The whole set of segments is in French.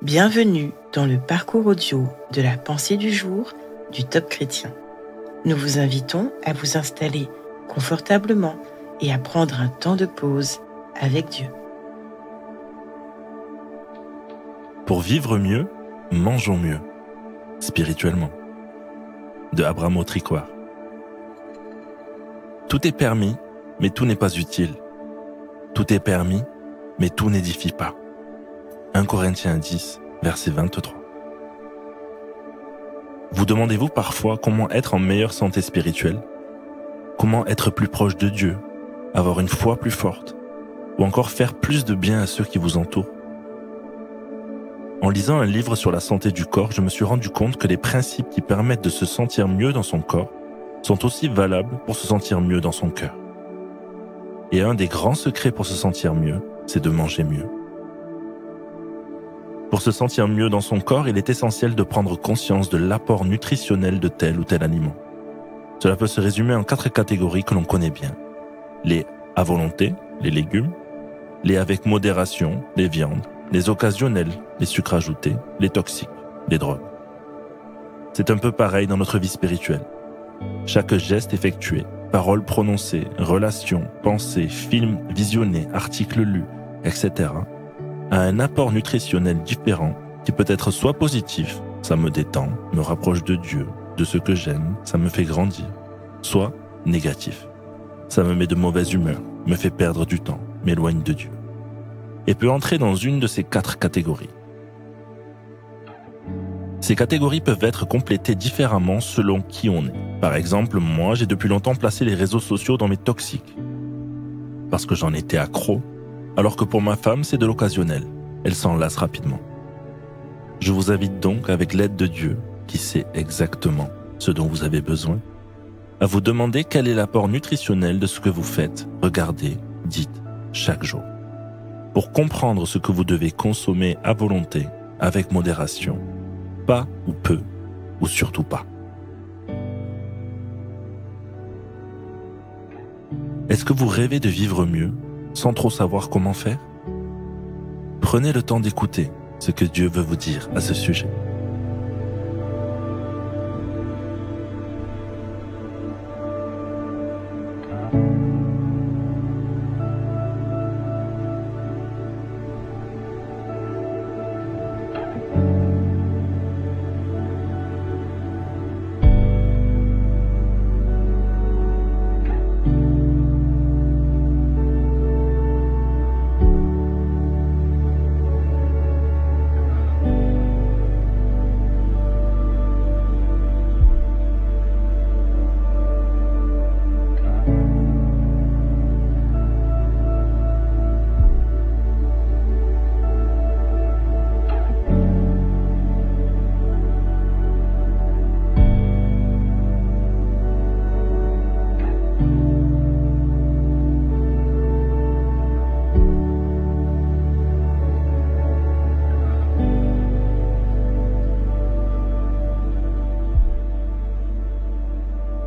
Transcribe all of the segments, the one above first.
Bienvenue dans le parcours audio de la pensée du jour du Top Chrétien. Nous vous invitons à vous installer confortablement et à prendre un temps de pause avec Dieu. Pour vivre mieux, mangeons mieux, spirituellement. De Abramo Tricouart. Tout est permis, mais tout n'est pas utile. Tout est permis, mais tout n'édifie pas. 1 Corinthiens 10, verset 23. Vous demandez-vous parfois comment être en meilleure santé spirituelle? Comment être plus proche de Dieu? Avoir une foi plus forte? Ou encore faire plus de bien à ceux qui vous entourent? En lisant un livre sur la santé du corps, je me suis rendu compte que les principes qui permettent de se sentir mieux dans son corps sont aussi valables pour se sentir mieux dans son cœur. Et un des grands secrets pour se sentir mieux, c'est de manger mieux. Pour se sentir mieux dans son corps, il est essentiel de prendre conscience de l'apport nutritionnel de tel ou tel aliment. Cela peut se résumer en 4 catégories que l'on connaît bien. Les à volonté, les légumes, les avec modération, les viandes, les occasionnels, les sucres ajoutés, les toxiques, les drogues. C'est un peu pareil dans notre vie spirituelle. Chaque geste effectué, parole prononcée, relation, pensée, film visionné, article lu, etc., a un apport nutritionnel différent qui peut être soit positif, ça me détend, me rapproche de Dieu, de ce que j'aime, ça me fait grandir, soit négatif, ça me met de mauvaise humeur, me fait perdre du temps, m'éloigne de Dieu, et peut entrer dans une de ces 4 catégories. Ces catégories peuvent être complétées différemment selon qui on est. Par exemple, moi, j'ai depuis longtemps placé les réseaux sociaux dans mes toxiques, parce que j'en étais accro, alors que pour ma femme, c'est de l'occasionnel. Elle s'en lasse rapidement. Je vous invite donc, avec l'aide de Dieu, qui sait exactement ce dont vous avez besoin, à vous demander quel est l'apport nutritionnel de ce que vous faites, regardez, dites, chaque jour. Pour comprendre ce que vous devez consommer à volonté, avec modération, pas ou peu, ou surtout pas. Est-ce que vous rêvez de vivre mieux, sans trop savoir comment faire? Prenez le temps d'écouter ce que Dieu veut vous dire à ce sujet.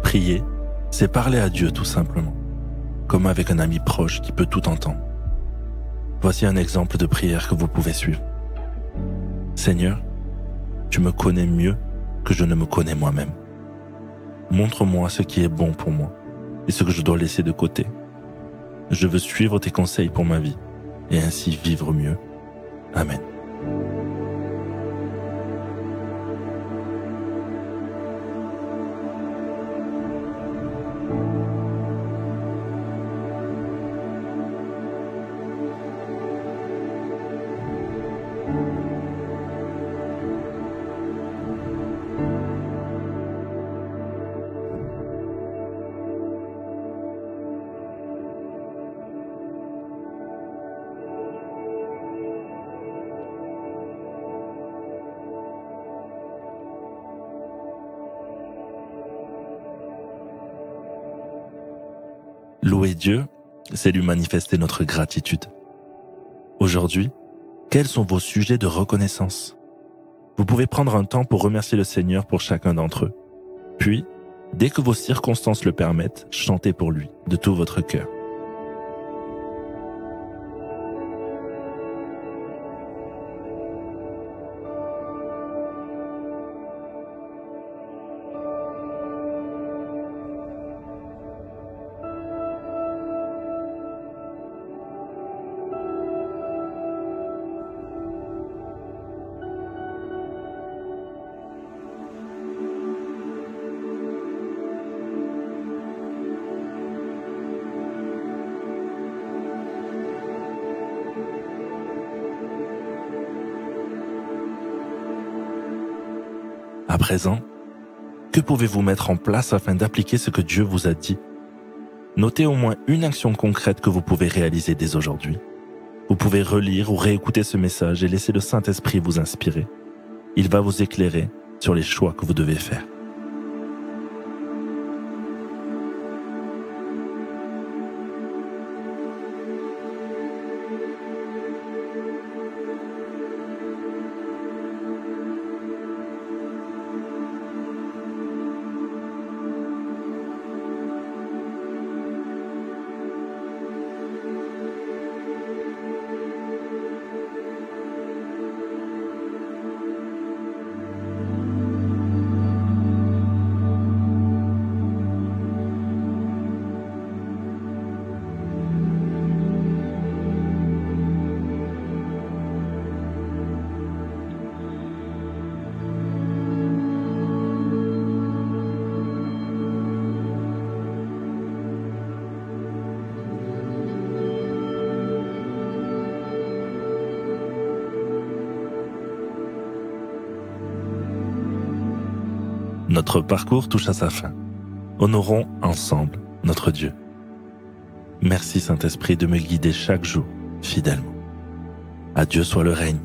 Prier, c'est parler à Dieu tout simplement, comme avec un ami proche qui peut tout entendre. Voici un exemple de prière que vous pouvez suivre. Seigneur, tu me connais mieux que je ne me connais moi-même. Montre-moi ce qui est bon pour moi et ce que je dois laisser de côté. Je veux suivre tes conseils pour ma vie et ainsi vivre mieux. Amen. Louer Dieu, c'est lui manifester notre gratitude. Aujourd'hui, quels sont vos sujets de reconnaissance? Vous pouvez prendre un temps pour remercier le Seigneur pour chacun d'entre eux. Puis, dès que vos circonstances le permettent, chantez pour lui de tout votre cœur. À présent, que pouvez-vous mettre en place afin d'appliquer ce que Dieu vous a dit? Notez au moins une action concrète que vous pouvez réaliser dès aujourd'hui. Vous pouvez relire ou réécouter ce message et laisser le Saint-Esprit vous inspirer. Il va vous éclairer sur les choix que vous devez faire. Notre parcours touche à sa fin. Honorons ensemble notre Dieu. Merci Saint-Esprit de me guider chaque jour fidèlement. À Dieu soit le règne,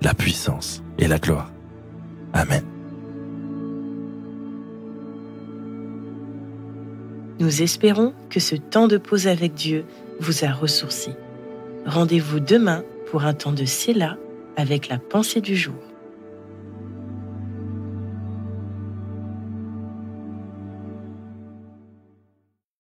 la puissance et la gloire. Amen. Nous espérons que ce temps de pause avec Dieu vous a ressourci. Rendez-vous demain pour un temps de Séla avec la pensée du jour.